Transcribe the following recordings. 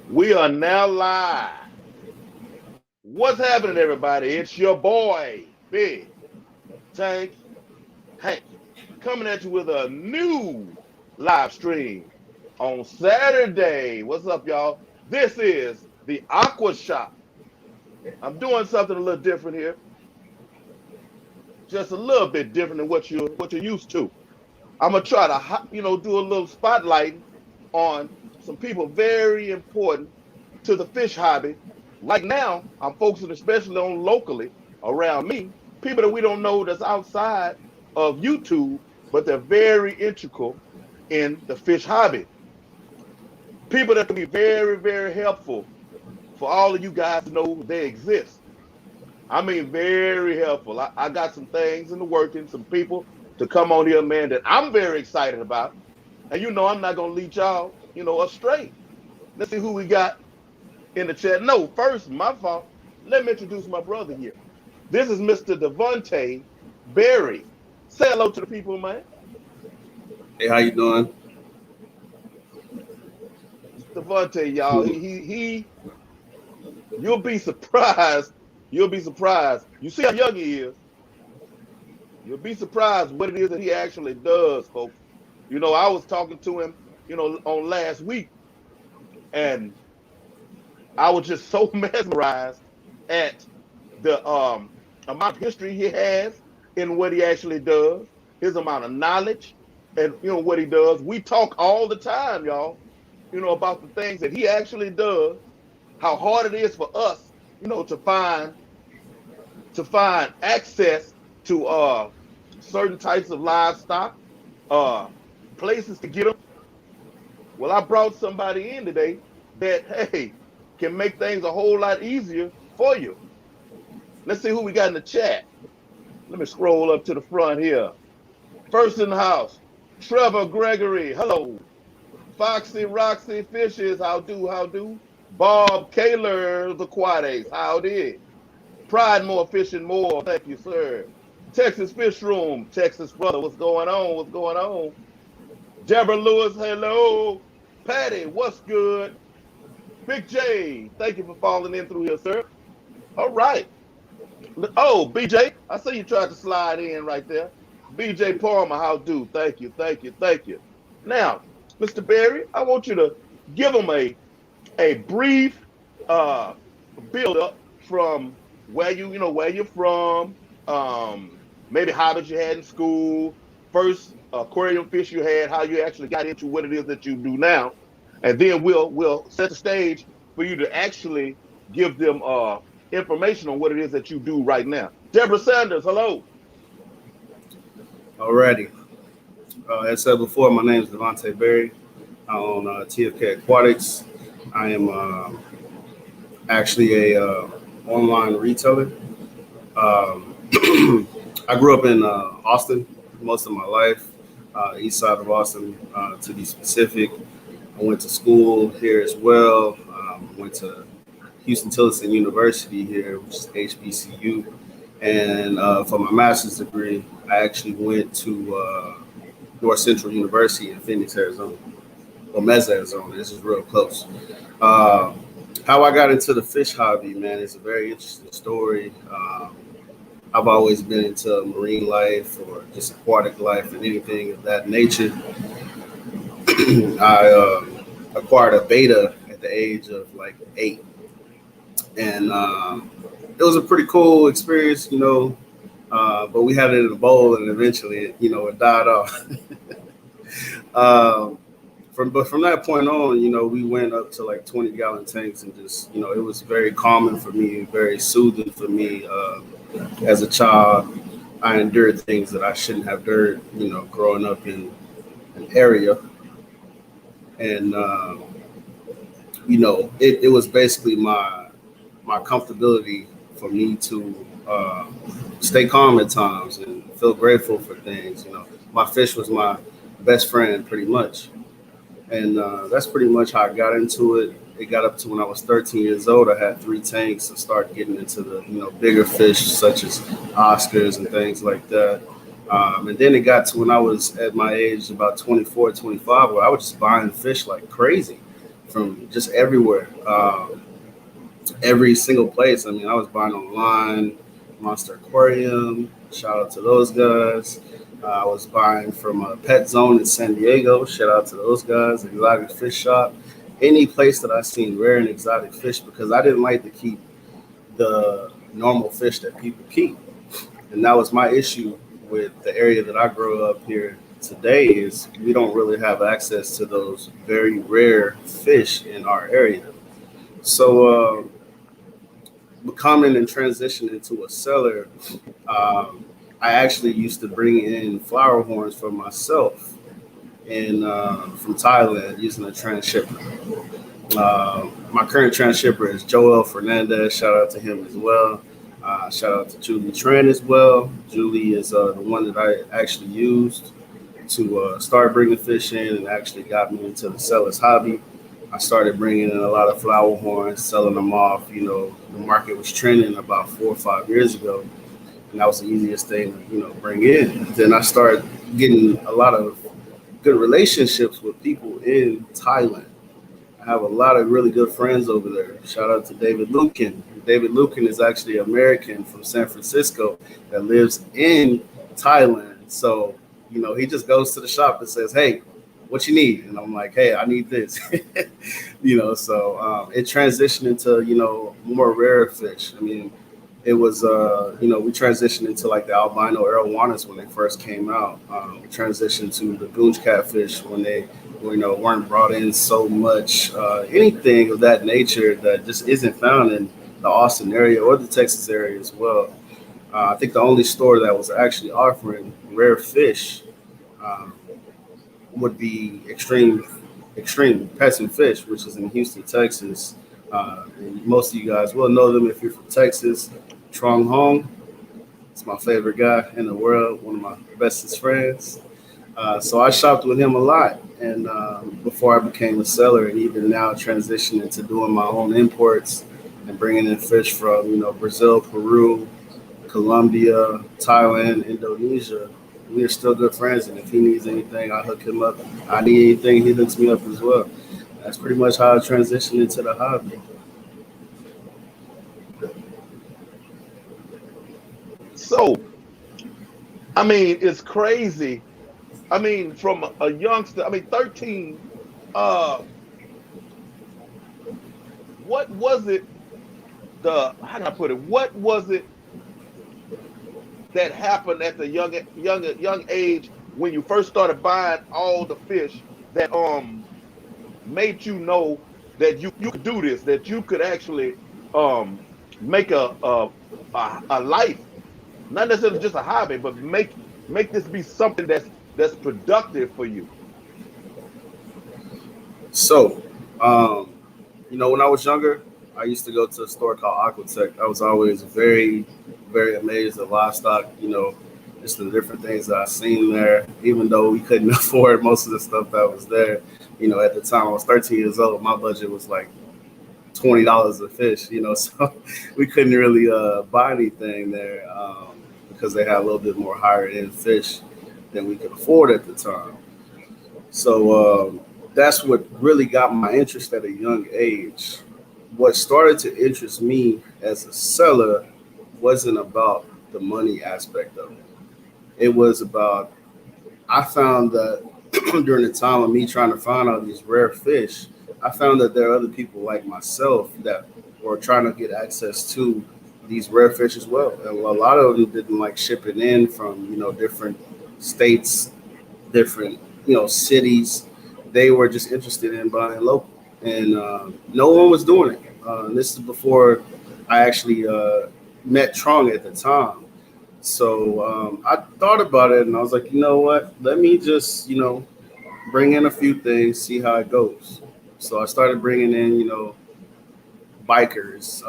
We are now live. What's happening, everybody? It's your boy, Big Tank Hank, coming at you with a new live stream on Saturday. What's up, y'all? This is the Aqua Shop. I'm doing something a little different here, just a little bit different than what you're used to. I'm gonna try to do a little spotlighting on some people very important to the fish hobby. Right now, I'm focusing especially on locally around me, people that we don't know that's outside of YouTube, but they're very integral in the fish hobby. People that can be very, very helpful for all of you guys to know they exist. I mean, very helpful. I got some things in the working, some people to come on here, man, that I'm very excited about. And I'm not gonna lead y'all, astray. Let's see who we got in the chat. No, first, my fault. Let me introduce my brother here. This is Mr. Devontae Berry. Say hello to the people, man. Hey, how you doing? Devontae, y'all. He you'll be surprised. You'll be surprised. You see how young he is. You'll be surprised what it is that he actually does, folks. I was talking to him, on last week, and I was just so mesmerized at the amount of history he has in what he actually does, his amount of knowledge, and what he does. We talk all the time, y'all, about the things that he actually does, how hard it is for us, to find access to certain types of livestock, uh places to get them. Well, I brought somebody in today that, hey, can make things a whole lot easier for you. Let's see who we got in the chat. Let me scroll up to the front here. First in the house, Trevor Gregory. Hello. Foxy Roxy Fishes. How do? How do? Bob Kaler, the Aquatics. Howdy. Pride More Fishing More. Thank you, sir. Texas Fish Room. Texas brother. What's going on? What's going on? Deborah Lewis. Hello. Patty. What's good? Big J. Thank you for falling in through here, sir. All right. Oh, BJ, I see you tried to slide in right there. BJ Palmer, how do? Thank you, thank you, thank you. Now, Mr. Berry, I want you to give them a brief uh build up from where you're from, maybe habits you had in school, first aquarium fish you had, how you actually got into what it is that you do now, and then we'll set the stage for you to actually give them information on what it is that you do right now. Deborah Sanders, hello. Alrighty. As said before, my name is Devontae Berry. I own TFK Aquatics. I am actually a online retailer. Um, I grew up in Austin most of my life, east side of Austin to be specific. I went to school here as well. Went to Houston Tillotson University here, which is HBCU. And for my master's degree, I actually went to North Central University in Phoenix, Arizona, or Mesa, Arizona. This is real close. Uh, how I got into the fish hobby, man, is a very interesting story. I've always been into marine life or just aquatic life and anything of that nature. I acquired a beta at the age of like 8, and it was a pretty cool experience, but we had it in a bowl, and eventually, it died off. um, from that point on, we went up to like 20-gallon tanks, and just, it was very calming for me, very soothing for me. As a child, I endured things that I shouldn't have endured, growing up in an area, and it was basically my comfortability for me to stay calm at times and feel grateful for things. My fish was my best friend pretty much. And that's pretty much how I got into it. It got up to when I was 13 years old. I had 3 tanks and started getting into the bigger fish such as Oscars and things like that. And then it got to when I was at my age, about 24, 25, where I was just buying fish like crazy. from just everywhere, every single place. I mean, I was buying online, Monster Aquarium. Shout out to those guys. I was buying from a Pet Zone in San Diego. Shout out to those guys. Exotic Fish Shop. Any place that I seen rare and exotic fish, because I didn't like to keep the normal fish that people keep. And that was my issue with the area that I grew up here today is we don't really have access to those very rare fish in our area. So becoming and transitioning to a seller, um, I actually used to bring in flower horns for myself in from Thailand using a transshipper. My current transshipper is Joel Fernandez. Shout out to him as well. Shout out to Julie Tran as well. Julie is the one that I actually used to start bringing fish in and actually got me into the seller's hobby. I started bringing in a lot of flower horns, selling them off. You know, the market was trending about 4 or 5 years ago, and that was the easiest thing to bring in. Then I started getting a lot of good relationships with people in Thailand. I have a lot of really good friends over there. Shout out to David Lukin. David Lukin is actually American from San Francisco that lives in Thailand. So, he just goes to the shop and says, "Hey, what you need?" And I'm like, "Hey, I need this." So it transitioned into, more rare fish. I mean, it was, we transitioned into like the albino arowanas when they first came out. We transitioned to the goonch catfish when they, weren't brought in so much. Anything of that nature that just isn't found in the Austin area or the Texas area as well. I think the only store that was actually offering rare fish um, would be Extreme Pets and Fish, which is in Houston, Texas. And most of you guys will know them if you're from Texas. Trong Hong, it's my favorite guy in the world, one of my bestest friends. So I shopped with him a lot, and before I became a seller, and even now transitioning into doing my own imports and bringing in fish from Brazil, Peru, Colombia, Thailand, Indonesia. We are still good friends, and if he needs anything, I hook him up. I need anything, he hooks me up as well. That's pretty much how I transitioned into the hobby. So, I mean, it's crazy. I mean, from a youngster, I mean, 13, uh, what was it, how can I put it? What was it that happened at the young age when you first started buying all the fish that made you know that you could do this, that you could actually um make a life, not necessarily just a hobby, but make this be something that's productive for you. So, um, when I was younger, I used to go to a store called Aquatech. I was always very, very amazed at livestock, just the different things that I seen there, even though we couldn't afford most of the stuff that was there. At the time I was 13 years old, my budget was like $20 a fish, so we couldn't really buy anything there because they had a little bit more higher end fish than we could afford at the time. So that's what really got my interest at a young age. What started to interest me as a seller wasn't about the money aspect of it. It was about, I found that during the time of me trying to find all these rare fish, I found that there are other people like myself that were trying to get access to these rare fish as well. And a lot of them didn't like shipping in from, different states, different, cities. They were just interested in buying local. And no one was doing it. This is before I actually met Trong at the time. So I thought about it and I was like, you know what? Let me just, bring in a few things, see how it goes. So I started bringing in, bikers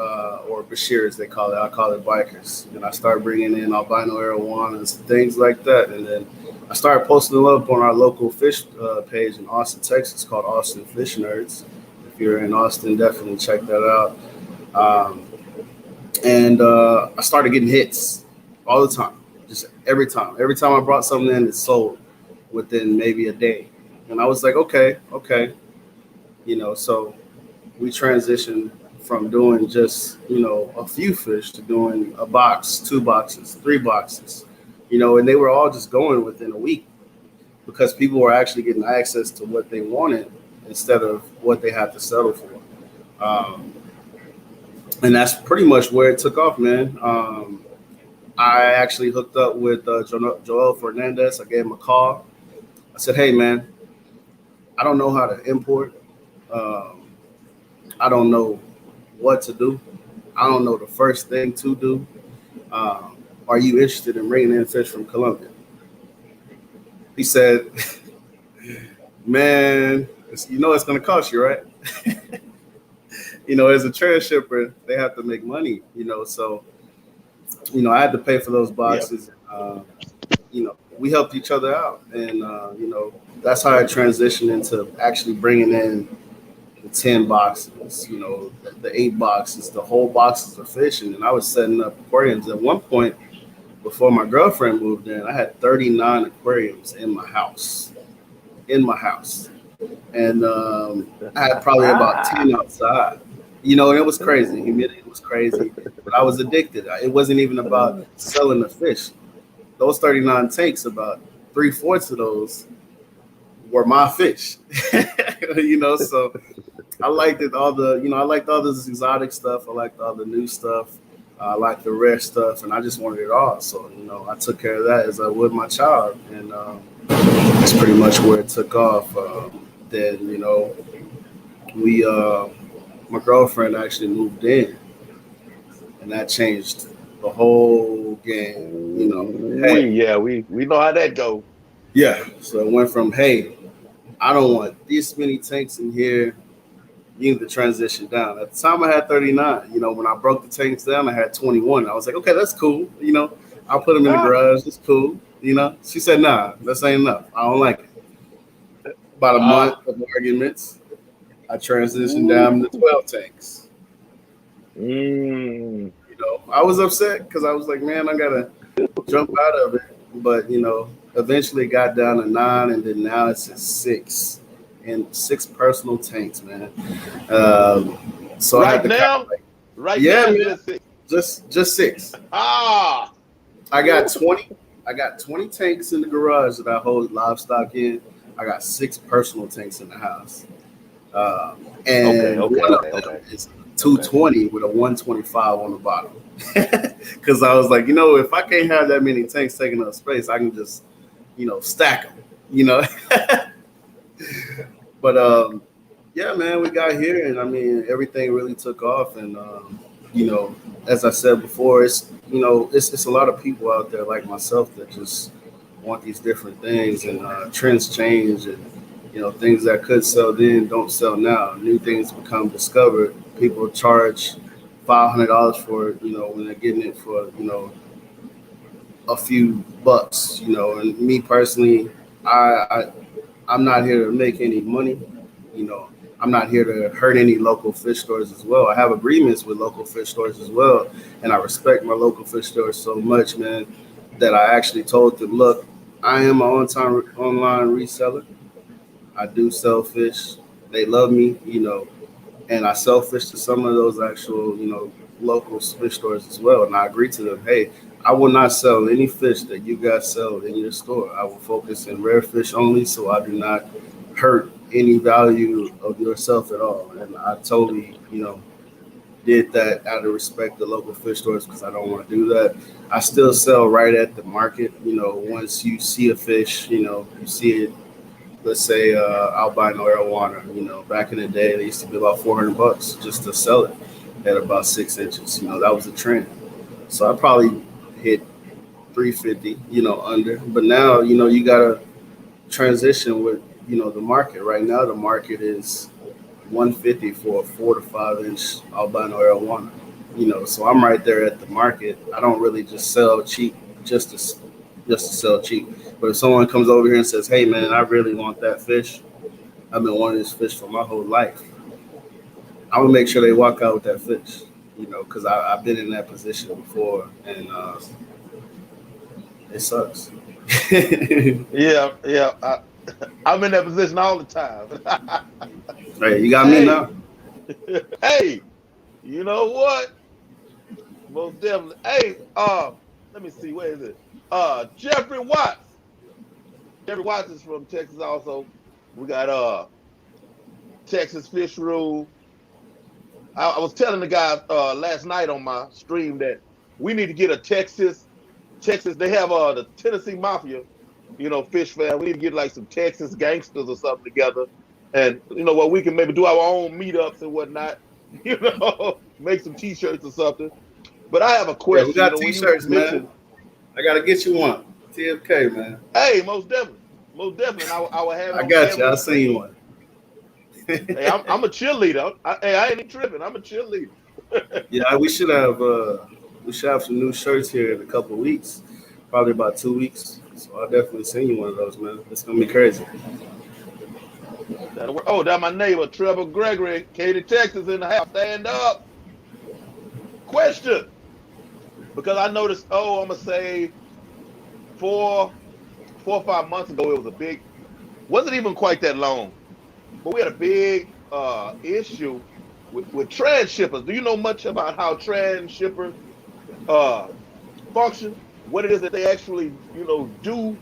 or Bashirs, they call it. I call it bikers. And I started bringing in albino arowanas, things like that. And then I started posting them up on our local fish page in Austin, Texas called Austin Fish Nerds. If you're in Austin, definitely check that out. Um, and I started getting hits all the time, just every time. Every time I brought something in, it sold within maybe a day. And I was like, okay, So we transitioned from doing just, a few fish to doing a box, 2 boxes, 3 boxes, and they were all just going within a week because people were actually getting access to what they wanted instead of what they had to settle for. And that's pretty much where it took off, man. I actually hooked up with Joel Fernandez. I gave him a call. I said, hey, man, I don't know how to import. Um, I don't know what to do. I don't know the first thing to do. Are you interested in bringing in fish from Colombia? He said, man, it's going to cost you, right? As a transshipper, they have to make money, so, I had to pay for those boxes. We helped each other out. And, that's how I transitioned into actually bringing in the 10 boxes, the 8 boxes, the whole boxes of fishing. And I was setting up aquariums. At one point, before my girlfriend moved in, I had 39 aquariums in my house. And I had probably about 10 outside. And it was crazy. Humidity was crazy. But I was addicted. It wasn't even about selling the fish. Those 39 tanks, about 3/4 of those were my fish. So I liked it. I liked all this exotic stuff. I liked all the new stuff. I liked the rare stuff, and I just wanted it all. So, I took care of that as I would my child, and that's pretty much where it took off. Then, we, my girlfriend actually moved in, and that changed the whole game. Hey, we know how that goes. Yeah. So it went from, hey, I don't want this many tanks in here. You need to transition down. At the time, I had 39. When I broke the tanks down, I had 21. I was like, okay, that's cool. I'll put them in the garage. It's cool. She said, nah, that ain't enough. I don't like it. About a month of arguments, I transitioned down to 12 tanks. I was upset because I was like, man, I got to jump out of it. But, eventually got down to 9, and then now it's at 6. And 6 personal tanks, man. So right I had to now, now, man. Just 6. I got 20. I got 20 tanks in the garage that I hold livestock in. I got 6 personal tanks in the house. And one of them is 220 with a 125 on the bottom. Because I was like, if I can't have that many tanks taking up space, I can just, stack them. But yeah, man, we got here, and I mean, everything really took off. And as I said before, it's a lot of people out there like myself that just want these different things, and trends change, and things that could sell then don't sell now. New things become discovered. People charge $500 for it, when they're getting it for a few bucks. And me personally, I'm not here to make any money. I'm not here to hurt any local fish stores as well. I have agreements with local fish stores as well, and I respect my local fish stores so much, man, that I actually told them, look, I am an online reseller. I do sell fish. They love me, and I sell fish to some of those actual, local fish stores as well. And I agree to them, hey, I will not sell any fish that you guys sell in your store. I will focus in rare fish only, so I do not hurt any value of yourself at all. And I totally, did that out of respect to local fish stores, because I don't want to do that. I still sell right at the market. Once you see a fish, you see it, let's say albino arowana, back in the day, they used to be about $400 just to sell it at about 6 inches. That was a trend. So I probably hit 350, under. But now, you got to transition with, the market. Right now, the market is 150 for a 4 to 5 inch albino arowana. So I'm right there at the market. I don't really just sell cheap just to sell cheap. But if someone comes over here and says, hey, man, I really want that fish, I've been wanting this fish for my whole life, I'm going to make sure they walk out with that fish, because I've been in that position before, and it sucks. Yeah. I'm in that position all the time. Hey, you got me Hey, now. hey, you know what? Most definitely. Hey, let me see, where is it? Jeffrey Watts. Jeffrey Watts is from Texas also. We got Texas Fish Rule. I was telling the guys last night on my stream that we need to get a Texas. They have the Tennessee Mafia, fish fan. We need to get like some Texas gangsters or something together, and what we can maybe do our own meetups and whatnot. Make some T-shirts or something. But I have a Yeah, we question. got When you t-shirts, man. mentioned, I gotta get you one. TFK, man. hey, most definitely, and I will have it I on got you. every I'll send you single. one. Hey, I'm a cheerleader. Hey, I ain't even tripping. I'm a cheerleader. Yeah, we should have some new shirts here in a couple of weeks, probably about 2 weeks. So I'll definitely send you one of those, man. It's gonna be crazy. That'll work. Oh, that my neighbor Trevor Gregory, Katy, Texas, in the house. Stand up. Question, because I noticed. Oh, I'm gonna say 4 or 5 months ago, it was a big. Wasn't even quite that long, but we had a big issue with transshippers. Do you know much about how transshippers uh function? What it is that they actually do?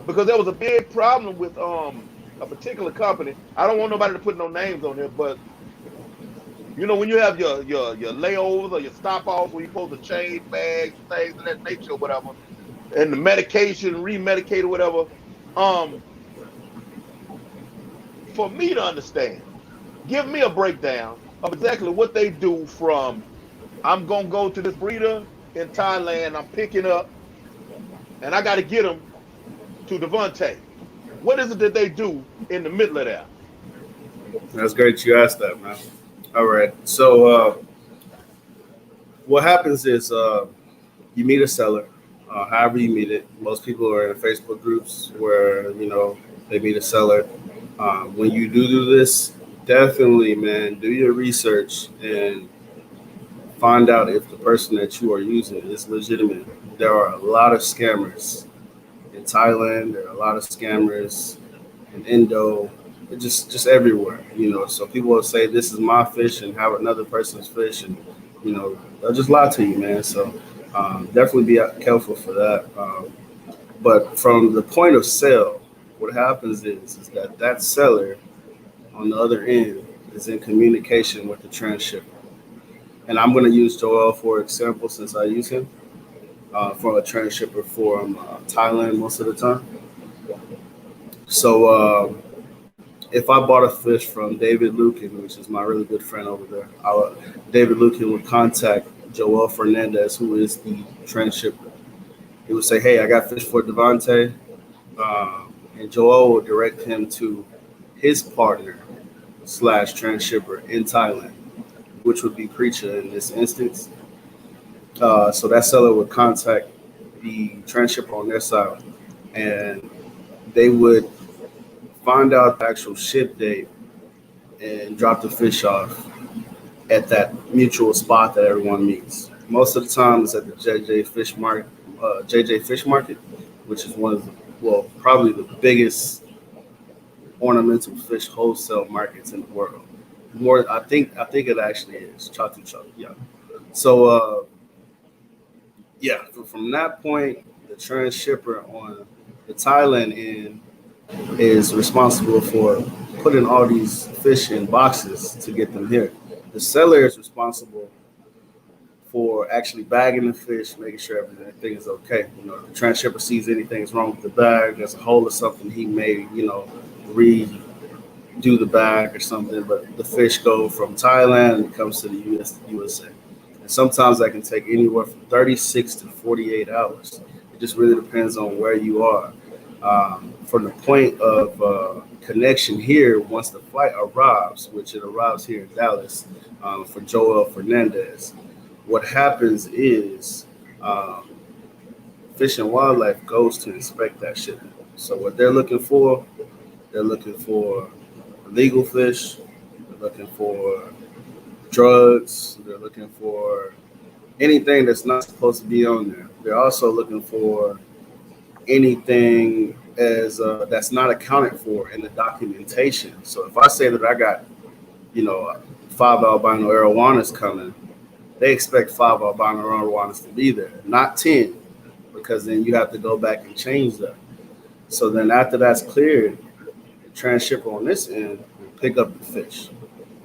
Because there was a big problem with a particular company. I don't want nobody to put no names on here, but when you have your layovers or your stop offs where you're supposed to change bags and things of that nature or whatever, and the medication, remedicate or whatever. Um, for me to understand, give me a breakdown of exactly what they do from I'm gonna go to this breeder in Thailand, I'm picking up, and I got to get them to Devontae. What is it that they do in the middle of that? That's great you asked that, man. All right. So what happens is you meet a seller, however you meet it. Most people are in Facebook groups where they meet a seller. When you do this, definitely, man, do your research and find out if the person that you are using is legitimate. There are a lot of scammers in Thailand. There are a lot of scammers in Indo, just everywhere. So people will say this is my fish and have another person's fish, and they'll just lie to you, man. So definitely be careful for that. But from the point of sale, what happens is that seller on the other end is in communication with the transshipper. And I'm going to use Joel for example since I use him for a transshipper from Thailand most of the time. So if I bought a fish from David Lucan, which is my really good friend over there, David Lucan would contact Joel Fernandez, who is the transshipper. He would say, "Hey, I got fish for Devontae," and Joel would direct him to his partner slash transshipper in Thailand, which would be Preacher in this instance. So that seller would contact the transshipper on their side, and they would find out the actual ship date and drop the fish off at that mutual spot that everyone meets. Most of the time, it's at the JJ Fish Market, which is one of the, well, probably the biggest ornamental fish wholesale markets in the world. More, I think it actually is Chatu Chatu. Yeah. So yeah, from that point, the transshipper on the Thailand end is responsible for putting all these fish in boxes to get them here. The seller is responsible for actually bagging the fish, making sure everything is okay. The transshipper sees anything's wrong with the bag, there's a hole or something, he may, redo the bag or something. But the fish go from Thailand and comes to the USA. And sometimes that can take anywhere from 36 to 48 hours. It just really depends on where you are. From the point of connection here, once the flight arrives, which it arrives here in Dallas for Joel Fernandez, what happens is um, Fish and Wildlife goes to inspect that shipment. So what they're looking for illegal fish, they're looking for drugs, they're looking for anything that's not supposed to be on there. They're also looking for anything as that's not accounted for in the documentation. So if I say that I got, 5 albino arowanas coming, they expect 5 albino arowanas to be there, not 10, because then you have to go back and change that. So then after that's cleared, the transshipper on this end will pick up the fish.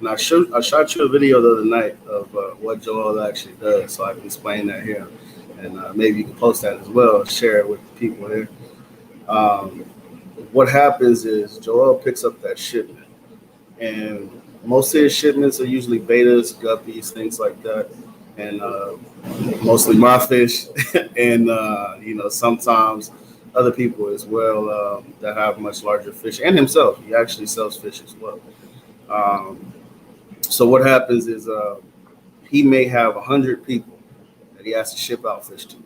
And I shot you a video the other night of what Joel actually does, so I can explain that here, and maybe you can post that as well, share it with the people here. Um, what happens is Joel picks up that shipment, and most of his shipments are usually betas, guppies, things like that, and mostly my fish, and sometimes other people as well that have much larger fish, and himself. He actually sells fish as well. Um, so what happens is he may have 100 people that he has to ship out fish to.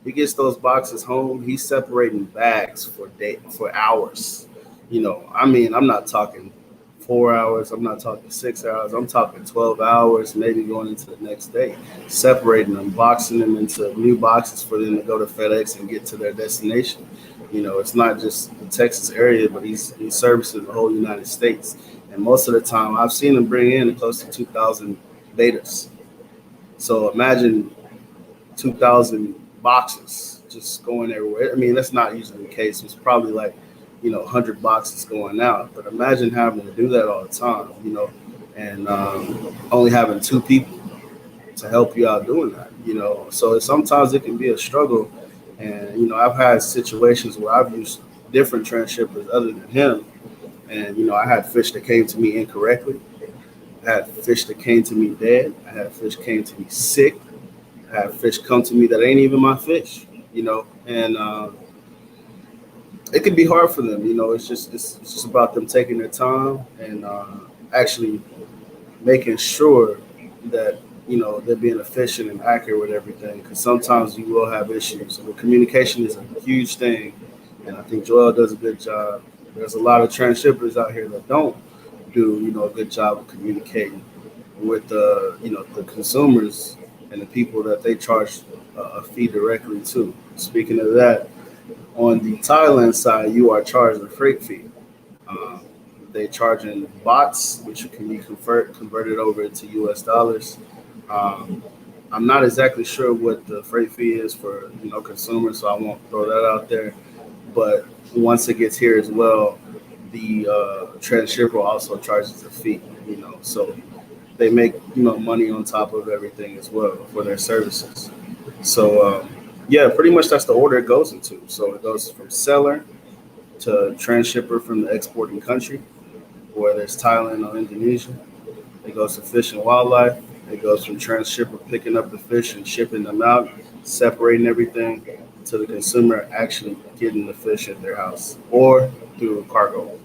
He gets those boxes home. He's separating bags for hours. I'm not talking 4 hours. I'm not talking 6 hours. I'm talking 12 hours, maybe going into the next day, separating them, boxing them into new boxes for them to go to FedEx and get to their destination. It's not just the Texas area, but he's servicing the whole United States. And most of the time, I've seen him bring in close to 2,000 betas. So imagine 2,000 boxes just going everywhere. I mean, that's not usually the case. It's probably like, 100 boxes going out. But imagine having to do that all the time, and only having 2 people to help you out doing that, So sometimes it can be a struggle. And, I've had situations where I've used different transshippers other than him. And, I had fish that came to me incorrectly. I had fish that came to me dead. I had fish came to me sick. I have fish come to me that ain't even my fish, and it can be hard for them. It's just about them taking their time and actually making sure that they're being efficient and accurate with everything. Because sometimes you will have issues. And communication is a huge thing, and I think Joel does a good job. There's a lot of transshippers out here that don't do a good job of communicating with the consumers and the people that they charge a fee directly to. Speaking of that, on the Thailand side, you are charged a freight fee. Um, they charging bots, which can be converted over into U.S. dollars. Um, I'm not exactly sure what the freight fee is for consumers, so I won't throw that out there. But once it gets here as well, the transshipper also charges a fee. So they make money on top of everything as well for their services. So yeah, pretty much that's the order it goes into. So it goes from seller to transshipper from the exporting country, whether it's Thailand or Indonesia. It goes to Fish and Wildlife. It goes from transshipper picking up the fish and shipping them out, separating everything, to the consumer actually getting the fish at their house or through cargo.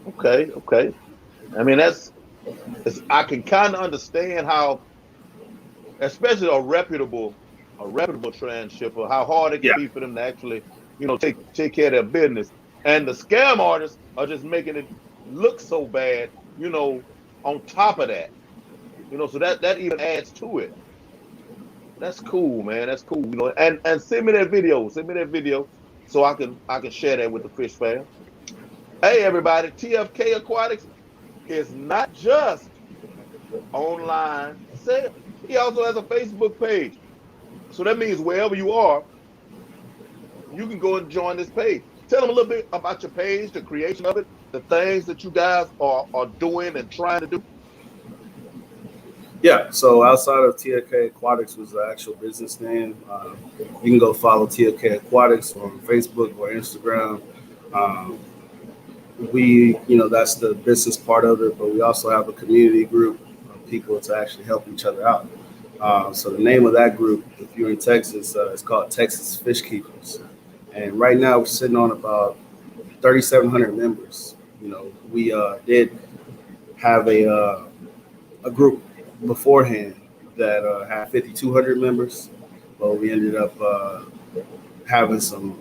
Okay. I mean, I can kind of understand how, especially a reputable transshipper, how hard it can Yeah. be for them to actually, take care of their business. And the scam artists are just making it look so bad, on top of that. So that even adds to it. That's cool, man. That's cool. And send me that video. Send me that video so I can share that with the fish fam. Hey everybody, TFK Aquatics is not just online sales. He also has a Facebook page. So that means wherever you are, you can go and join this page. Tell them a little bit about your page, the creation of it, the things that you guys are doing and trying to do. Yeah, so outside of TFK Aquatics was the actual business name. You can go follow TFK Aquatics on Facebook or Instagram. Um, that's the business part of it, but we also have a community group of people to actually help each other out. So the name of that group, if you're in Texas, it's called Texas Fish Keepers. And right now we're sitting on about 3,700 members. We did have a group beforehand that had 5,200 members, but we ended up having some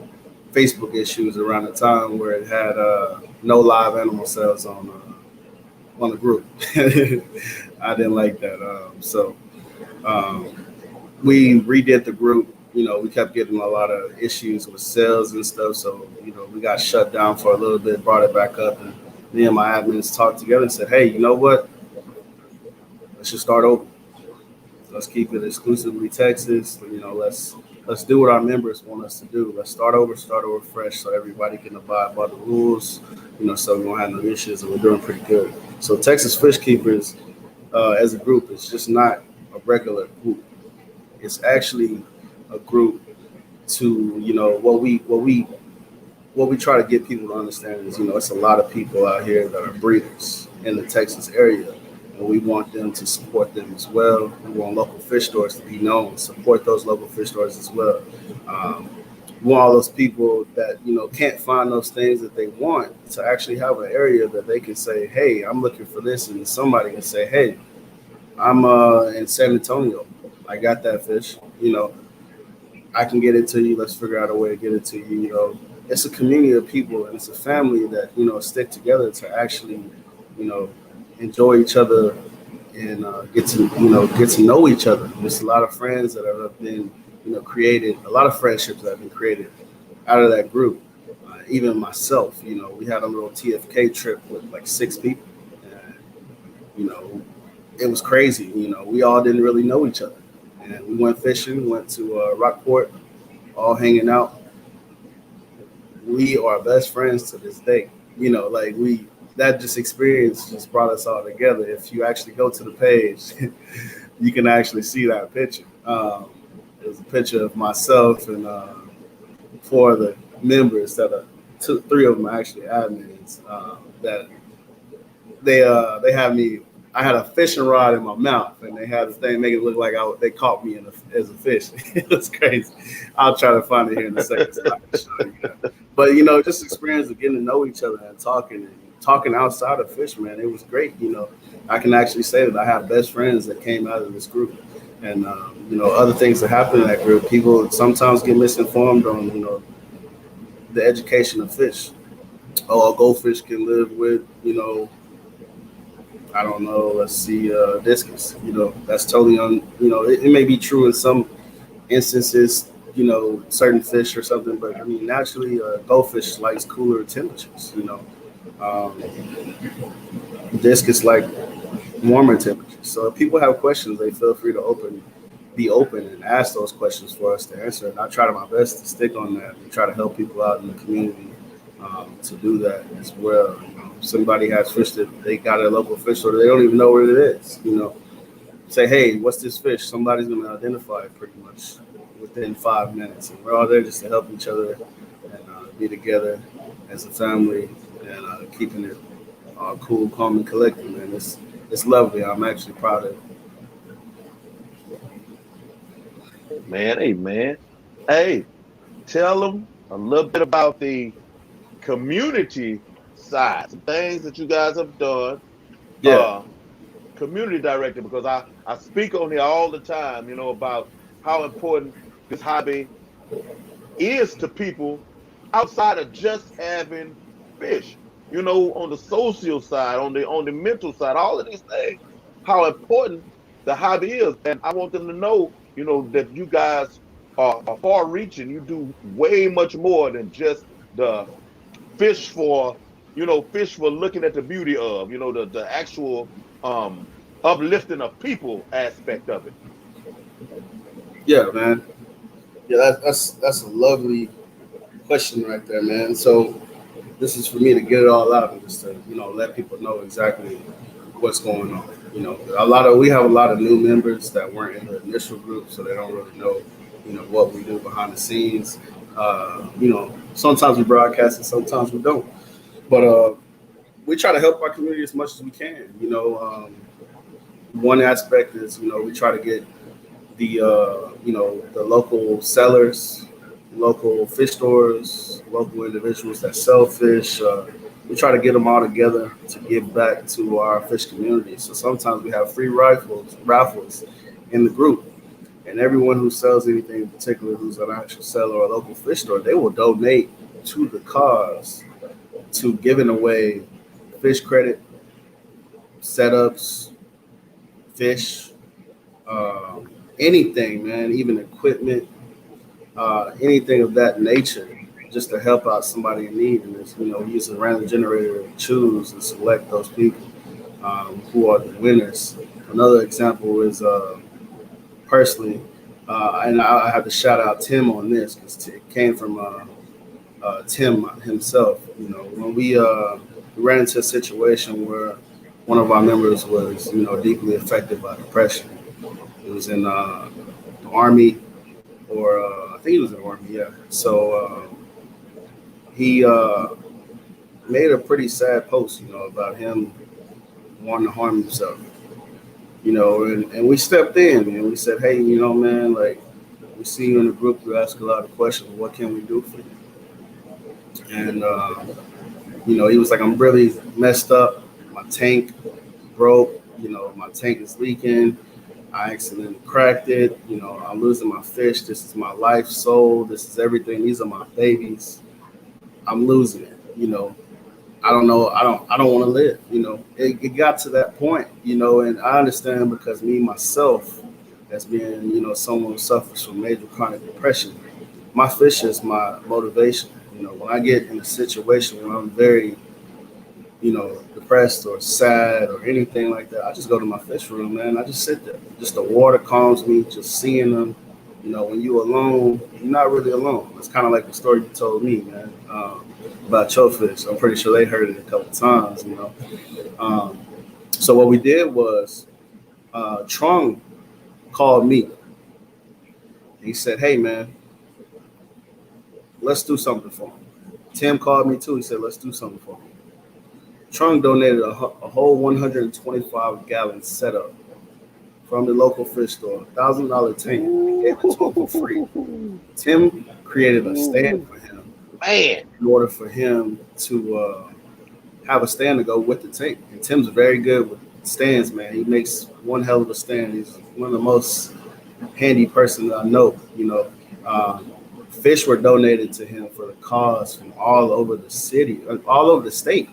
Facebook issues around the time where it had no live animal sales on the group. I didn't like that, so we redid the group we kept getting a lot of issues with sales and stuff. So, we got shut down for a little bit, brought it back up, and me and my admins talked together and said, hey, you know what? Let's just start over. Let's keep it exclusively Texas. Let's do what our members want us to do. Let's start over fresh, so everybody can abide by the rules. So we won't have no issues, and we're doing pretty good. So Texas Fish Keepers, as a group, is just not a regular group. It's actually a group to what we try to get people to understand is it's a lot of people out here that are breeders in the Texas area. And we want them to support them as well. We want local fish stores to be known, support those local fish stores as well. We want all those people that can't find those things that they want to actually have an area that they can say, hey, I'm looking for this, and somebody can say, hey, I'm in San Antonio, I got that fish, I can get it to you. Let's figure out a way to get it to you. It's a community of people, and it's a family that stick together to actually enjoy each other and get to know each other. There's a lot of friends that have been created, a lot of friendships that have been created out of that group. Even myself, we had a little TFK trip with like 6 people, and it was crazy. We all didn't really know each other, and we went fishing, went to Rockport, all hanging out. We are best friends to this day. That just experience just brought us all together. If you actually go to the page, you can actually see that picture. It was a picture of myself and 4 of the members that are 3 of them are actually admins. That they had me. I had a fishing rod in my mouth, and they had the thing make it look like they caught me as a fish. It was crazy. I'll try to find it here in a second so I can show you that. But just experience of getting to know each other and talking outside of fish, man. It was great. I can actually say that I have best friends that came out of this group, and other things that happen in that group. People sometimes get misinformed on the education of fish. Oh, a goldfish can live with I don't know. Let's see, discus. That's totally it may be true in some instances. Certain fish or something, but I mean, naturally, goldfish likes cooler temperatures. Um, Discus like warmer temperatures. So if people have questions, they feel free to be open and ask those questions for us to answer. And I try my best to stick on that and try to help people out in the community to do that as well. Somebody has fish that they got at a local fish store, they don't even know what it is. Say, hey, what's this fish? Somebody's going to identify it pretty much within 5 minutes. And we're all there just to help each other and be together as a family and keeping it cool, calm, and collected, man. It's lovely. I'm actually proud of it. Man, hey, man. Hey, tell them a little bit about the community side, some things that you guys have done. Yeah. Community director, because I speak on here all the time, about how important this hobby is to people outside of just having fish. On the social side, on the mental side, all of these things, how important the hobby is. And I want them to know, that you guys are far reaching. You do way much more than just the fish for, fish for looking at the beauty of, the actual uplifting of people aspect of it. Yeah, man. Yeah, that's a lovely question right there, man. So this is for me to get it all out and just to let people know exactly what's going on. We have a lot of new members that weren't in the initial group, so they don't really know what we do behind the scenes. Sometimes we broadcast and sometimes we don't, but we try to help our community as much as we can. One aspect is we try to get the local sellers, local fish stores, local individuals that sell fish. We try to get them all together to give back to our fish community. So sometimes we have free raffles in the group, and everyone who sells anything in particular, who's an actual seller or a local fish store, they will donate to the cause, to giving away fish credit, setups, fish, anything, man, even equipment. anything of that nature, just to help out somebody in need. And it's, we use a random generator to choose and select those people who are the winners. Another example is personally, and I have to shout out Tim on this because it came from Tim himself. When we ran into a situation where one of our members was, deeply affected by depression. It was in the Army, or I think he was in the Army, yeah. So he made a pretty sad post, about him wanting to harm himself. And we stepped in and we said, hey, man, like, we see you in the group, you ask a lot of questions, what can we do for you? And, he was like, I'm really messed up. My tank broke, my tank is leaking. I accidentally cracked it. I'm losing my fish. This is my life, soul. This is everything. These are my babies. I'm losing it. I don't know. I don't want to live. It got to that point, and I understand because me, myself, as being, someone who suffers from major chronic depression, my fish is my motivation. When I get in a situation where I'm very, depressed or sad or anything like that, I just go to my fish room, man. I just sit there. Just the water calms me, just seeing them. When you're alone, you're not really alone. It's kind of like the story you told me, man, about your fish. I'm pretty sure they heard it a couple times, So what we did was Trung called me. He said, hey, man, let's do something for him. Tim called me too. He said, let's do something for him. Trung donated a whole 125-gallon setup from the local fish store, $1,000 tank. He gave it to him for free. Tim created a stand for him, Man, in order for him to have a stand to go with the tank. And Tim's very good with stands, man. He makes one hell of a stand. He's one of the most handy person that I know. Fish were donated to him for the cause from all over the city, all over the state.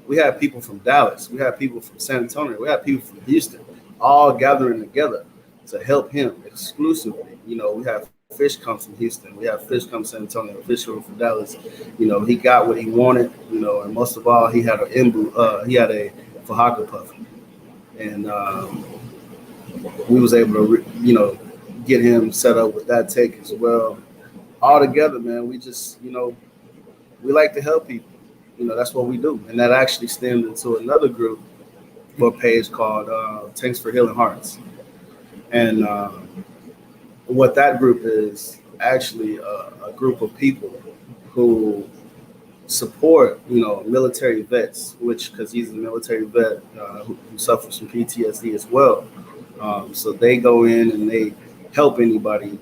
We had people from Dallas, we had people from San Antonio, we had people from Houston, all gathering together to help him exclusively. We have fish come from Houston, we have fish come from San Antonio, fish from Dallas. He got what he wanted. And most of all, he had a Fajaka puff, and we was able to, get him set up with that take as well. All together, man, we just, we like to help people. That's what we do. And that actually stemmed into another group or page called Tanks for Healing Hearts. And what that group is actually a group of people who support, military vets, because he's a military vet who suffers from PTSD as well. So they go in and they help anybody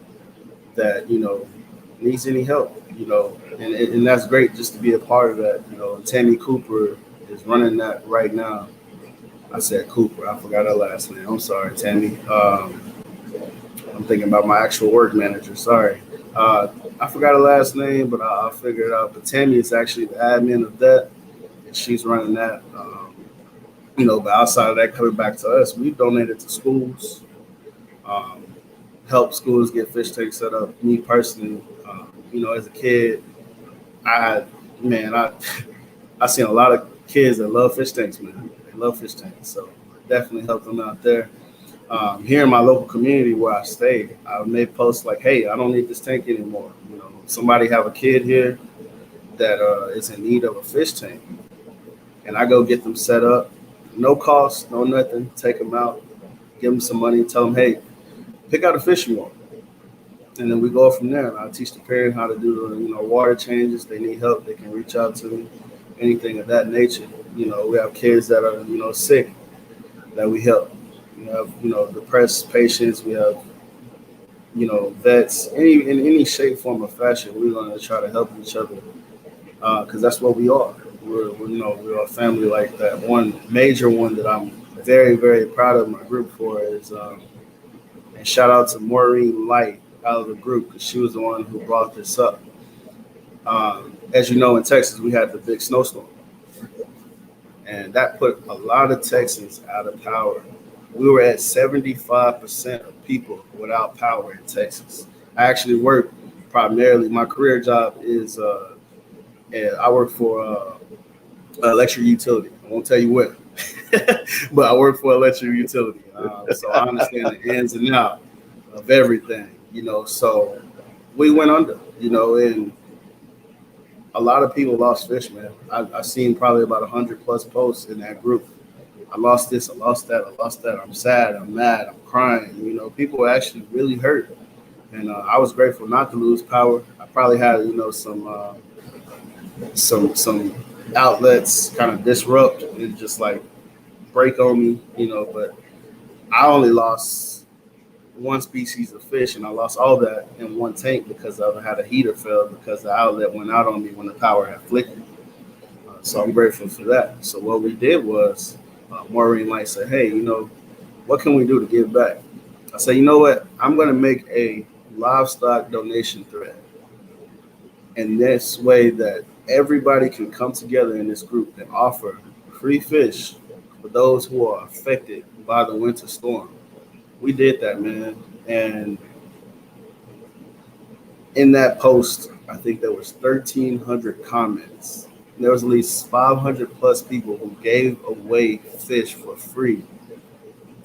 that, needs any help, and that's great just to be a part of that. Tammy Cooper is running that right now. I said Cooper, I forgot her last name. I'm sorry, Tammy. I'm thinking about my actual work manager. Sorry. I forgot her last name, but I'll figure it out. But Tammy is actually the admin of that, and she's running that. But outside of that, coming back to us, we've donated to schools, help schools get fish tanks set up. Me personally, as a kid, I seen a lot of kids that love fish tanks, man. They love fish tanks, so definitely help them out there. Here in my local community where I stay, I made posts like, "Hey, I don't need this tank anymore." Somebody have a kid here that is in need of a fish tank, and I go get them set up, no cost, no nothing. Take them out, give them some money, tell them, "Hey, pick out a fish you want." And then we go from there. And I teach the parent how to do the, water changes. They need help, they can reach out to me, anything of that nature. We have kids that are, sick that we help. We have, depressed patients. We have, vets. In any shape, form, or fashion, we're going to try to help each other because that's what we are. We're a family like that. One major one that I'm very, very proud of my group for is, and shout out to Maureen Light out of the group because she was the one who brought this up. As you know, in Texas, we had the big snowstorm, and that put a lot of Texans out of power. We were at 75% of people without power in Texas. I actually worked primarily my career job is and I work for electric utility. I won't tell you what, but I work for electric utility. So I understand the ins and outs of everything, So we went under, and a lot of people lost fish, man. I've seen probably about 100+ posts in that group. I lost this, I lost that, I lost that. I'm sad, I'm mad, I'm crying. People were actually really hurt, and I was grateful not to lose power. I probably had, some outlets kind of disrupt and just like break on me, But I only lost one species of fish, and I lost all that in one tank because I had a heater fail because the outlet went out on me when the power had flickered. So I'm grateful for that. So what we did was, Maureen Light said, "Hey, what can we do to give back?" I said, "You know what? I'm going to make a livestock donation thread, and this way that everybody can come together in this group and offer free fish for those who are affected by the winter storm." We did that, man. And in that post, I think there was 1,300 comments. There was at least 500+ people who gave away fish for free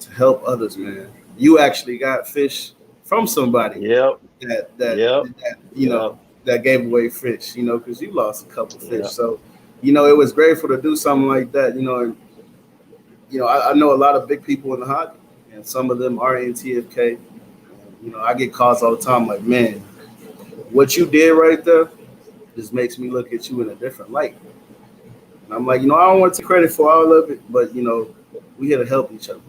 to help others, man. You actually got fish from somebody Yep. that that gave away fish, because you lost a couple fish. Yep. So, it was grateful to do something like that, and, I know a lot of big people in the hockey, and some of them are in TFK. I get calls all the time like, man, what you did right there just makes me look at you in a different light. And I'm like, I don't want to take credit for all of it, but, we here to help each other.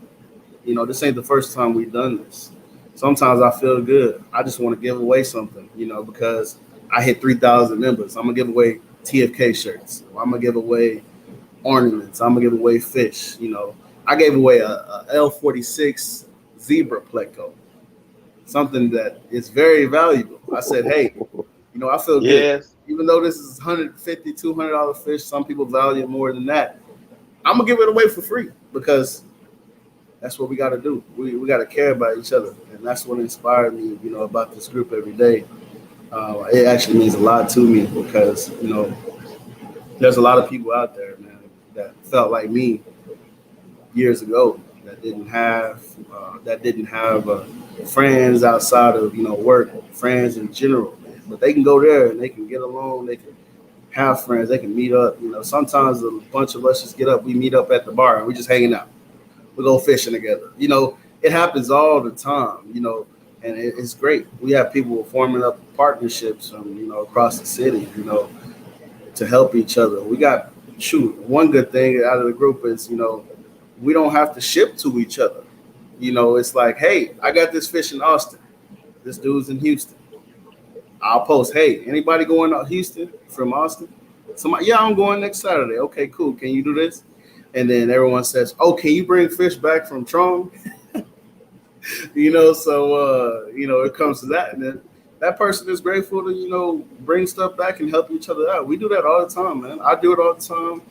This ain't the first time we've done this. Sometimes I feel good. I just want to give away something, because I hit 3,000 members. I'm going to give away TFK shirts. I'm going to give away ornaments. I'm going to give away fish. I gave away a L46 zebra pleco, something that is very valuable. I said, hey, I feel good. Yes. Even though this is $150, $200 fish, some people value it more than that. I'm going to give it away for free because that's what we got to do. We got to care about each other. And that's what inspired me, about this group every day. It actually means a lot to me because, there's a lot of people out there, man, that felt like me years ago that didn't have friends outside of work, friends in general, man. But they can go there and they can get along, they can have friends, they can meet up. Sometimes a bunch of us just get up, we meet up at the bar and we're just hanging out, we go fishing together. It happens all the time, and it's great. We have people forming up partnerships from across the city, to help each other. We got one good thing out of the group is we don't have to ship to each other. It's like, hey, I got this fish in Austin. This dude's in Houston. I'll post, hey, anybody going to Houston from Austin? Somebody, yeah, I'm going next Saturday. Okay, cool. Can you do this? And then everyone says, oh, can you bring fish back from Trong? So it comes to that. And then that person is grateful to, bring stuff back and help each other out. We do that all the time, man. I do it all the time.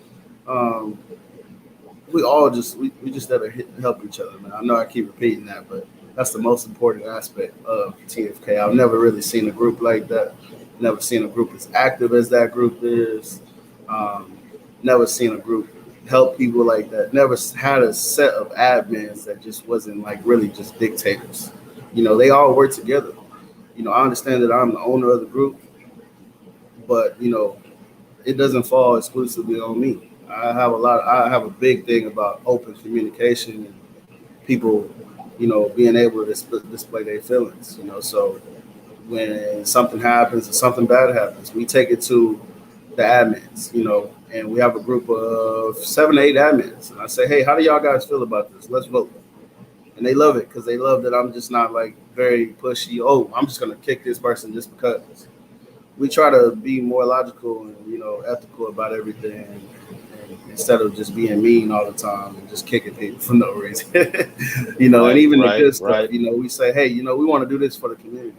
We all just have to help each other, man. I know I keep repeating that, but that's the most important aspect of TFK. I've never really seen a group like that. Never seen a group as active as that group is. Never seen a group help people like that. Never had a set of admins that just wasn't like really just dictators. They all work together. I understand that I'm the owner of the group, but it doesn't fall exclusively on me. I have a big thing about open communication and people, being able to display their feelings, So when something happens or something bad happens, we take it to the admins, and we have a group of 7 to 8 admins. And I say, hey, how do y'all guys feel about this? Let's vote. And they love it because they love that I'm just not like very pushy. Oh, I'm just going to kick this person just because. We try to be more logical and, ethical about everything. And instead of just being mean all the time and just kicking people for no reason, and even the good stuff, we say, hey, we want to do this for the community.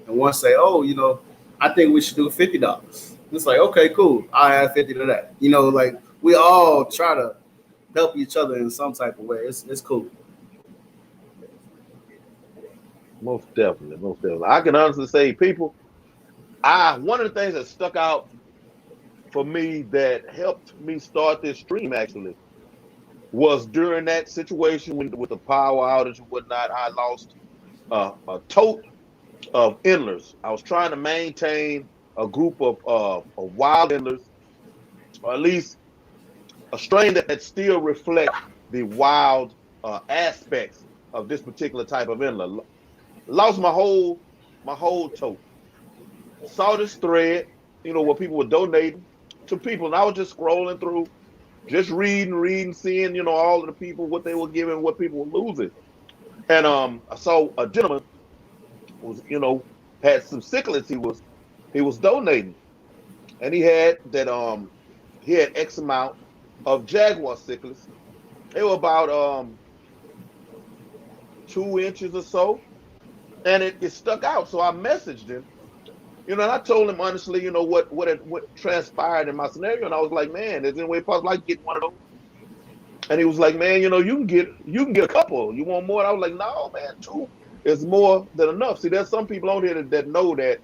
And one say, oh, I think we should do $50. It's like, okay, cool. I add 50 to that. Like we all try to help each other in some type of way. It's cool. Most definitely. I can honestly say, people, one of the things that stuck out for me that helped me start this stream actually was during that situation with the power outage and whatnot. I lost a tote of endlers. I was trying to maintain a group of wild endlers, or at least a strain that still reflects the wild aspects of this particular type of endler. Lost my whole tote. Saw this thread, where people were donating to people, and I was just scrolling through, just reading, seeing, all of the people, what they were giving, what people were losing. And I saw a gentleman was, had some cichlids he was donating. And he had X amount of jaguar cichlids. They were about 2 inches or so. And it stuck out. So I messaged him, and I told him honestly, what transpired in my scenario. And I was like, man, is there any way possible I can get one of those? And he was like, man, you can get a couple. You want more? And I was like, no, man, two is more than enough. See, there's some people on here that know that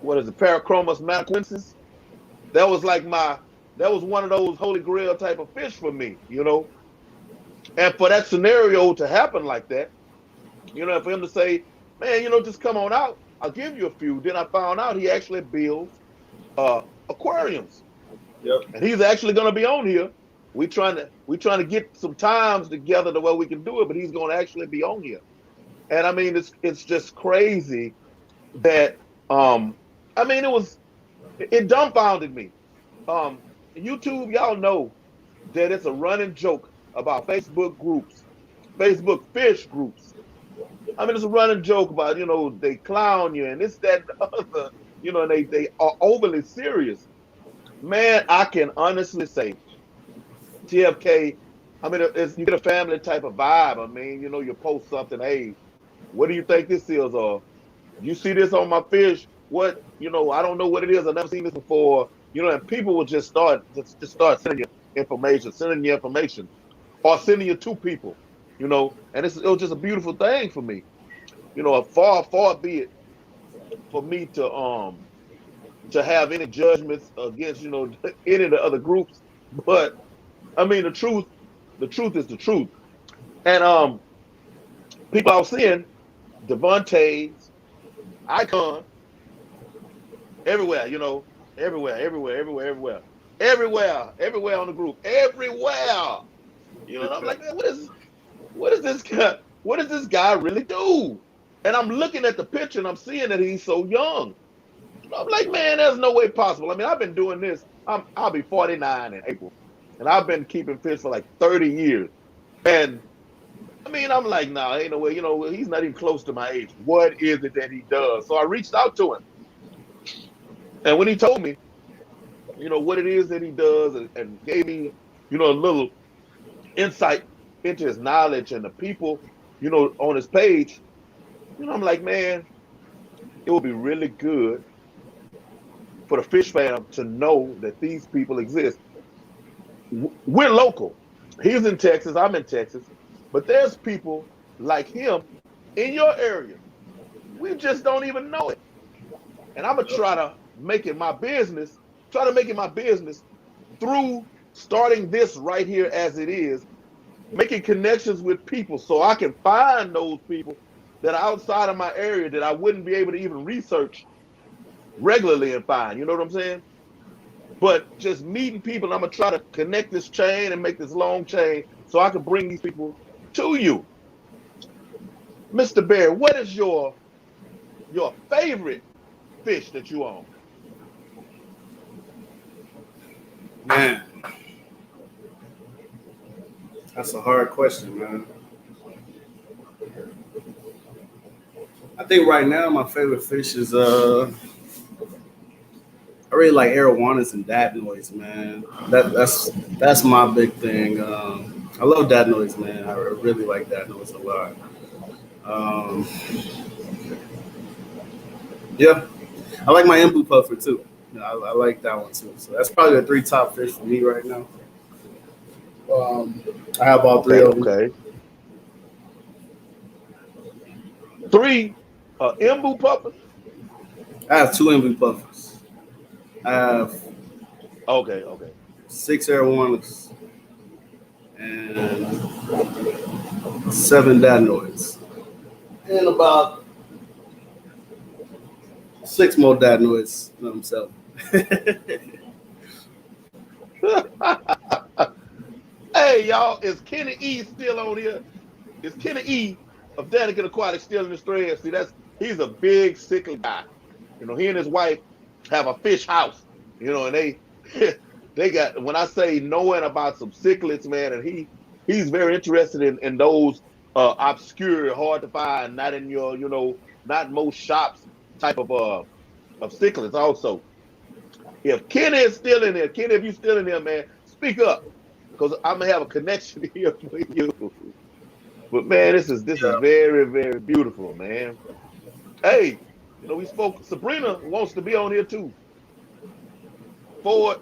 what is it, Parachromis manaquensis? That was one of those holy grail type of fish for me. And for that scenario to happen like that, for him to say, man, just come on out, I'll give you a few. Then I found out he actually builds aquariums. Yep. And he's actually going to be on here. We trying to get some times together the way we can do it, but he's going to actually be on here. And I mean, it's just crazy that it dumbfounded me. YouTube, y'all know that it's a running joke about Facebook groups, Facebook fish groups. I mean, it's a running joke about, they clown you and this, that, and the other, and they are overly serious. Man, I can honestly say, TFK, I mean, you get a family type of vibe. I mean, you post something, hey, what do you think this is? Or you see this on my fish? What, I don't know what it is. I've never seen this before. And people will just start sending you information, or sending you to people, and it was just a beautiful thing for me. Far be it for me to have any judgments against, any of the other groups. But I mean, the truth is the truth. And people I was seeing, Devontae's, Icon, everywhere, everywhere on the group, everywhere. And I'm like, man, what is this guy? What does this guy really do? And I'm looking at the picture and I'm seeing that he's so young. I'm like, man, there's no way possible. I mean, I've been doing this. I'll be 49 in April, and I've been keeping fish for like 30 years. And I mean, I'm like, nah, ain't no way. He's not even close to my age. What is it that he does? So I reached out to him, and when he told me, what it is that he does, and gave me, a little insight into his knowledge and the people, on his page, I'm like, man, it would be really good for the fish fam to know that these people exist. We're local. He's in Texas, I'm in Texas, but there's people like him in your area. We just don't even know it. And I'm gonna try to make it my business, through starting this right here as it is, making connections with people so I can find those people that are outside of my area that I wouldn't be able to even research regularly and find. You know what I'm saying? But just meeting people, I'm gonna try to connect this chain and make this long chain so I can bring these people to you. Mr. Berry, what is your favorite fish that you own? Man, that's a hard question, man. I think right now my favorite fish is I really like arowanas and dadnoids, man. That's my big thing. I love dadnoids, man. I really like dadnoids a lot. Um, yeah, I like my embu puffer too. I like that one too. So that's probably the 3 top fish for me right now. I have all 3 of them. Okay. 3 embu puppers? I have 2 MV puffers. I have Okay. 6 Arowanas and 7 Dadnoids. And about 6 more Dadnoids themselves. Hey, y'all, is Kenny E still on here? Is Kenny E of Delicate Aquatic still in the thread? See, he's a big sickle guy. You know, he and his wife have a fish house. You know, and they they got, when I say knowing about some cichlids, man, and he's very interested in those obscure, hard to find, not in your, not most shops type of cichlids also. If Kenny is still in there, Kenny, if you still in there, man, speak up. Because I'm gonna have a connection here with you. But man, this is very, very beautiful, man. Hey, we spoke. Sabrina wants to be on here too. Ford.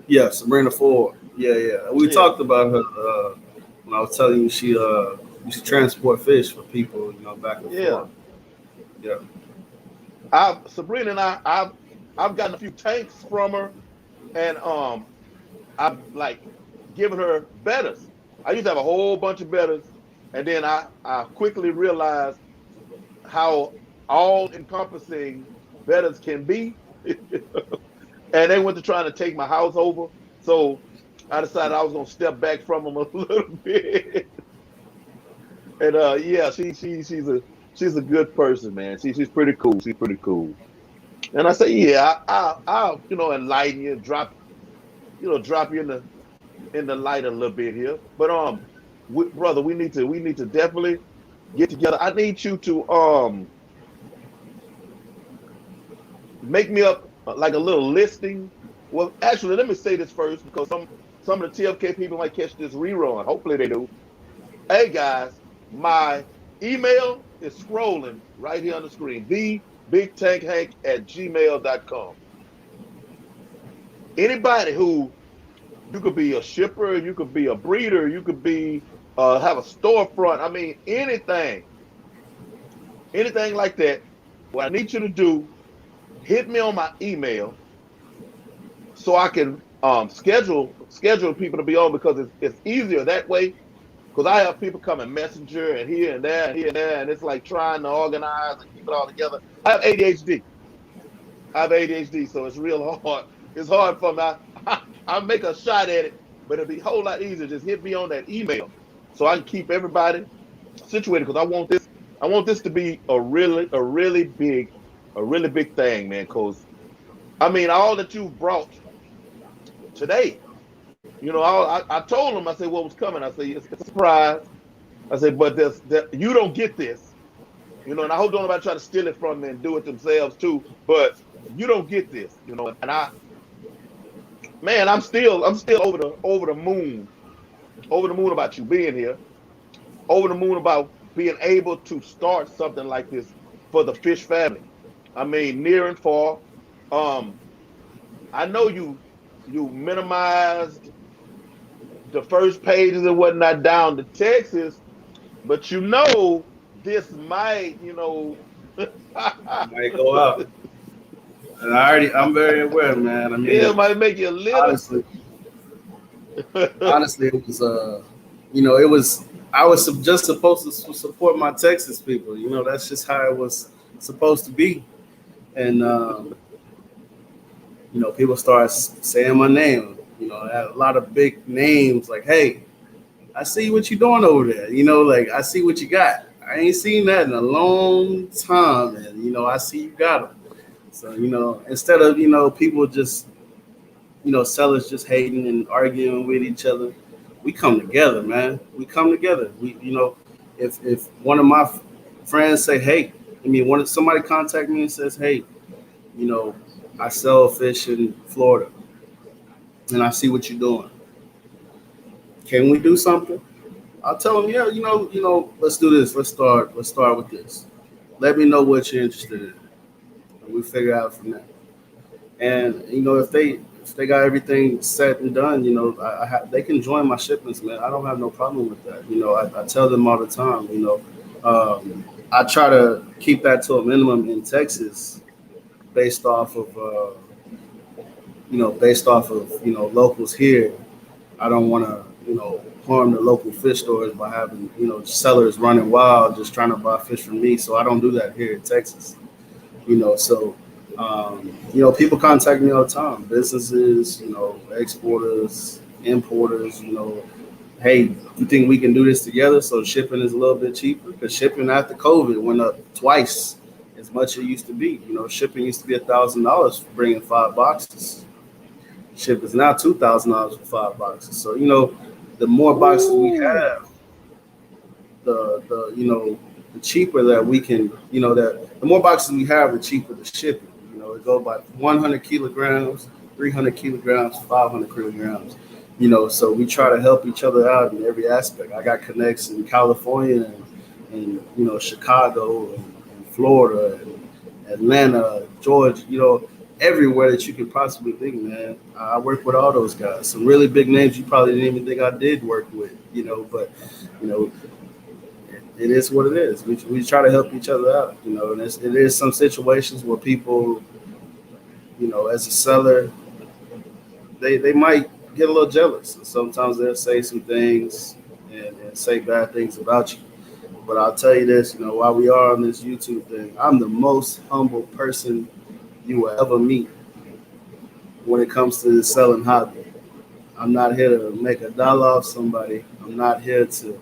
Yeah, Sabrina Ford. Yeah. We talked about her when I was telling you she used to transport fish for people, back and forth. Yeah. Sabrina and I've gotten a few tanks from her, and I've like given her betters. I used to have a whole bunch of betters, and then I quickly realized how all encompassing betters can be. And they went to trying to take my house over. So I decided I was gonna step back from them a little bit. And yeah, she's a good person, man. She's pretty cool. She's pretty cool. And I say, yeah, I'll enlighten you, drop you in the light a little bit here. But brother, we need to definitely get together. I need you to make me up like a little listing. Well, actually, let me say this first, because some of the TFK people might catch this rerun. Hopefully they do. Hey guys, my email is scrolling right here on the screen. TheBigTankHank@gmail.com. Anybody who, you could be a shipper, you could be a breeder, you could be have a storefront. I mean, anything like that. What I need you to do, hit me on my email so I can schedule people to be on, because it's easier that way. Because I have people come in Messenger and here and there and here and there, and it's like trying to organize and keep it all together. I have ADHD, so it's real hard. It's hard for me. I make a shot at it, but it'll be a whole lot easier. Just hit me on that email so I can keep everybody situated. Because I want this to be a really big thing, man. Because I mean, all that you've brought today, I told them, I said, what was coming. I said, it's a surprise. I said, but you don't get this, and I hope nobody try to steal it from me and do it themselves too. But you don't get this, and I'm still over the moon about you being here, over the moon about being able to start something like this for the fish family. I mean, near and far. I know you minimized the first pages and whatnot down to Texas, but this might, might go out. And I'm very aware, man. I mean, it might make you a little. Honestly, it was, I was just supposed to support my Texas people. That's just how it was supposed to be. And, people start saying my name. I had a lot of big names like, hey, I see what you're doing over there. Like, I see what you got. I ain't seen that in a long time. And, I see you got them. So, instead of, people just, sellers just hating and arguing with each other, we come together, man. We come together. We, if one of my friends say, hey, somebody contact me and says, hey, I sell fish in Florida and I see what you're doing. Can we do something? I'll tell them, yeah, let's do this. Let's start with this. Let me know what you're interested in. And we figure out from there. And, if they got everything set and done, they can join my shipments, man. I don't have no problem with that. I tell them all the time, I try to keep that to a minimum in Texas, based off of based off of locals here. I don't want to harm the local fish stores by having sellers running wild just trying to buy fish from me. So I don't do that here in Texas. So people contact me all the time. Businesses, exporters, importers. Hey, you think we can do this together? So shipping is a little bit cheaper because shipping after COVID went up twice as much as it used to be. Shipping used to be $1,000 for bringing 5 boxes. Shipping is now $2,000 for 5 boxes. So the more boxes we have, the cheaper that we can, that the more boxes we have, the cheaper the shipping. It go by 100 kilograms, 300 kilograms, 500 kilograms. So we try to help each other out in every aspect. I got connects in California and Chicago and Florida and Atlanta, Georgia, everywhere that you can possibly think, man. I work with all those guys. Some really big names you probably didn't even think I did work with, but it is what it is. We try to help each other out, and it is some situations where people, as a seller, they might get a little jealous. And sometimes they'll say some things and say bad things about you. But I'll tell you this, while we are on this YouTube thing, I'm the most humble person you will ever meet when it comes to the selling hobby. I'm not here to make a dollar off somebody. I'm not here to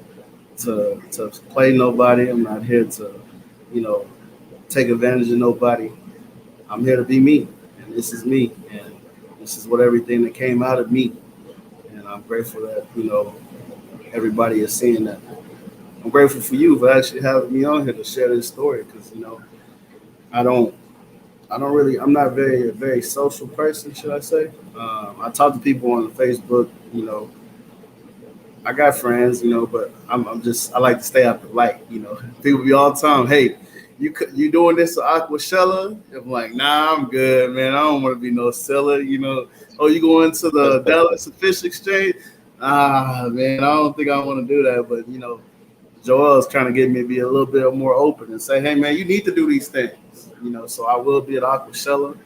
play nobody. I'm not here to, take advantage of nobody. I'm here to be me, and this is me, and this is what everything that came out of me. And I'm grateful that everybody is seeing that. I'm grateful for you for actually having me on here to share this story because I'm not a very social person, should I say. I talk to people on Facebook, I got friends, but I like to stay out the light, People be all the time, hey, you doing this to Aqua Shella? I'm like, nah, I'm good, man. I don't want to be no seller, Oh, you going to the Dallas Fish Exchange? Man, I don't think I want to do that, but, Joel's trying to get me to be a little bit more open and say, hey, man, you need to do these things. So I will be at Aqua Shella.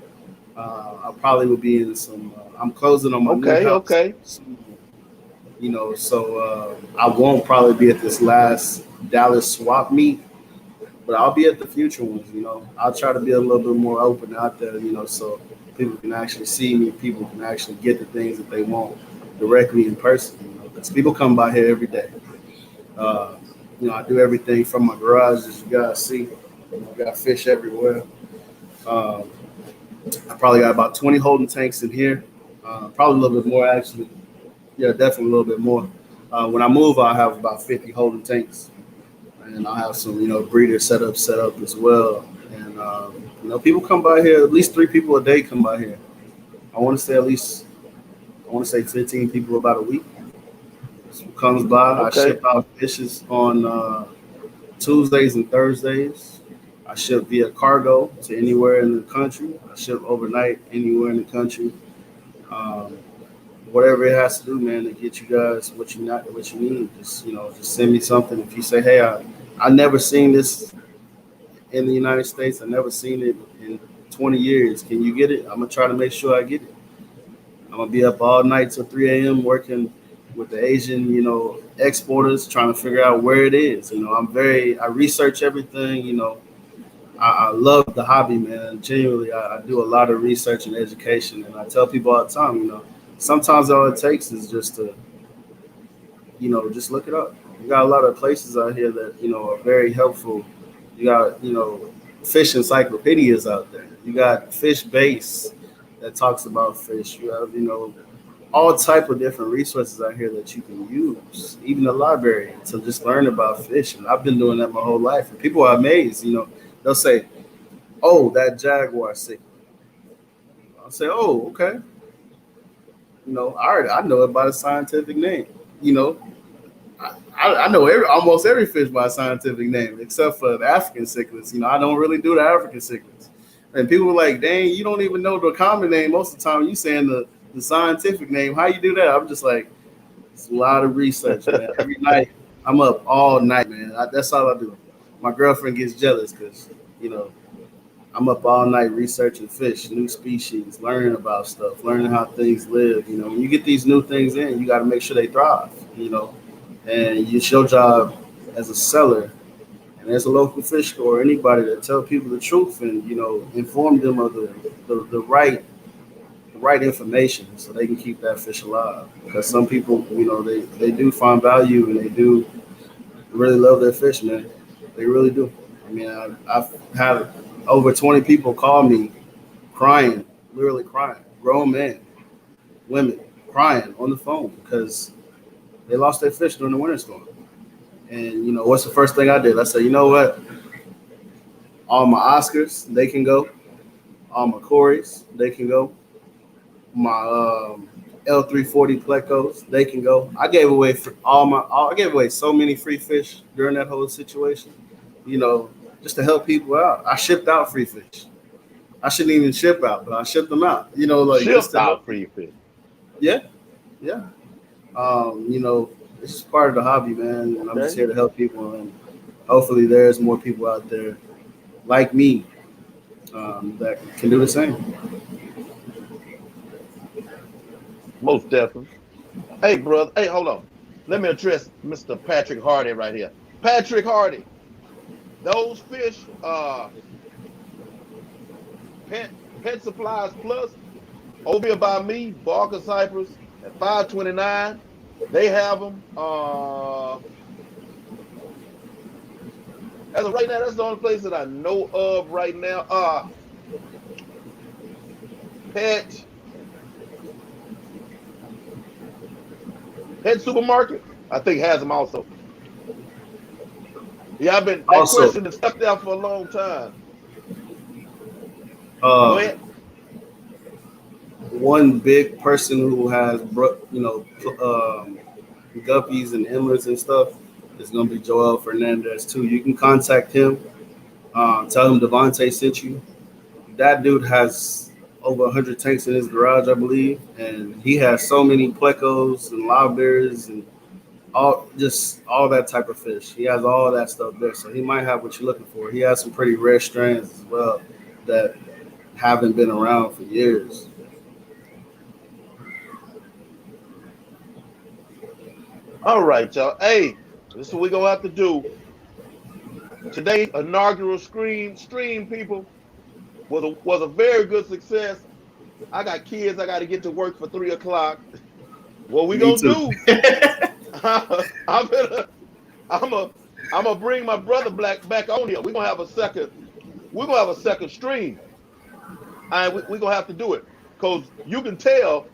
I probably will be in some. I'm closing on my new house. Okay. So I won't probably be at this last Dallas swap meet, but I'll be at the future ones. I'll try to be a little bit more open out there. So people can actually see me. People can actually get the things that they want directly in person. Because people come by here every day. I do everything from my garage, as you guys see. I got fish everywhere. I probably got about 20 holding tanks in here. Probably a little bit more, actually. Yeah, definitely a little bit more. When I move, I'll have about 50 holding tanks. And I'll have some, breeder set up as well. And, people come by here. At least 3 people a day come by here. I want to say 15 people about a week. Comes by. Okay. I ship out fishes on Tuesdays and Thursdays. I ship via cargo to anywhere in the country. I ship overnight anywhere in the country. Whatever it has to do, man, to get you guys what you need. Just send me something. If you say, hey, I never seen this in the United States. I never seen it in 20 years. Can you get it? I'm gonna try to make sure I get it. I'm gonna be up all night till 3 a.m. working with the Asian, exporters, trying to figure out where it is. I research everything, I love the hobby, man. Genuinely, I do a lot of research and education, and I tell people all the time, sometimes all it takes is just to, just look it up. You got a lot of places out here that, are very helpful. You got, fish encyclopedias out there. You got Fish Base that talks about fish. You have, all type of different resources out here that you can use, even the library, to just learn about fish. And I've been doing that my whole life. And people are amazed, they'll say, oh, that jaguar cichlid. I'll say, oh, okay. I know it by the scientific name. I know almost every fish by a scientific name, except for the African cichlids. I don't really do the African cichlids. And people are like, dang, you don't even know the common name most of the time. You saying the scientific name. How you do that? I'm just like, it's a lot of research, man. Every night, I'm up all night, man. That's all I do. My girlfriend gets jealous because, I'm up all night researching fish, new species, learning about stuff, learning how things live. You know, when you get these new things in, you got to make sure they thrive. You know, and it's your job as a seller and as a local fish store, anybody to tell people the truth and inform them of the right information so they can keep that fish alive. Because some people, they do find value and they do really love their fish, man. They really do. I mean, I've had over 20 people call me crying, literally crying, grown men, women crying on the phone because they lost their fish during the winter storm. And what's the first thing I did? I said, you know what? All my Oscars, they can go. All my Corys, they can go. My L340 plecos, they can go. I gave away I gave away so many free fish during that whole situation. Just to help people out. I shipped out free fish. I shouldn't even ship out, but I shipped them out. Shipped out free fish. Yeah, yeah. It's just part of the hobby, man. And I'm just here to help people, and hopefully there's more people out there like me that can do the same. Most definitely. Hey, brother. Hey, hold on. Let me address Mr. Patrick Hardy right here. Patrick Hardy. Those fish, Pet Supplies Plus, over here by me, Barker Cypress at 529. They have them. As of right now, that's the only place that I know of right now. Pet Supermarket, I think, has them also. Yeah, that question has stuck there for a long time. Go ahead. One big person who has guppies and endless and stuff is going to be Joel Fernandez too. You can contact him. Tell him Devontae sent you. That dude has over 100 tanks in his garage, I believe, and he has so many plecos and loudbearers and all that type of fish. He has all that stuff there, so he might have what you're looking for. He has some pretty rare strands as well that haven't been around for years. All right, y'all. Hey, this is what we're gonna have to do. Today's inaugural stream, people, was a very good success. I got kids. I got to get to work for 3:00. What we gonna do? I'm gonna bring my brother back on here. We're gonna have a second. We're gonna have a second stream. And we're gonna have to do it because you can tell.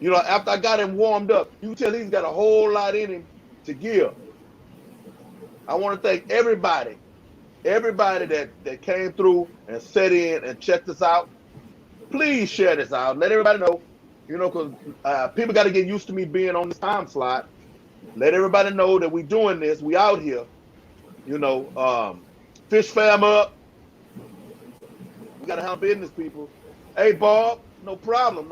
After I got him warmed up, you can tell he's got a whole lot in him to give. I want to thank everybody that came through and sat in and checked us out. Please share this out. Let everybody know, because people got to get used to me being on this time slot. Let everybody know that we doing this. We out here. Fish fam up. We got to have business, people. Hey, Bob, no problem.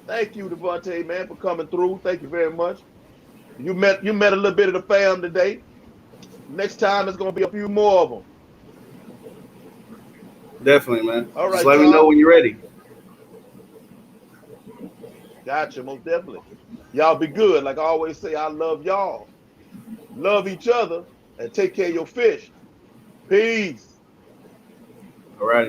Thank you, Devontae, man, for coming through. Thank you very much. You met a little bit of the fam today. Next time, there's going to be a few more of them. Definitely, man. All right, just let me know when you're ready. Gotcha, most definitely. Y'all be good. Like I always say, I love y'all. Love each other and take care of your fish. Peace. All right.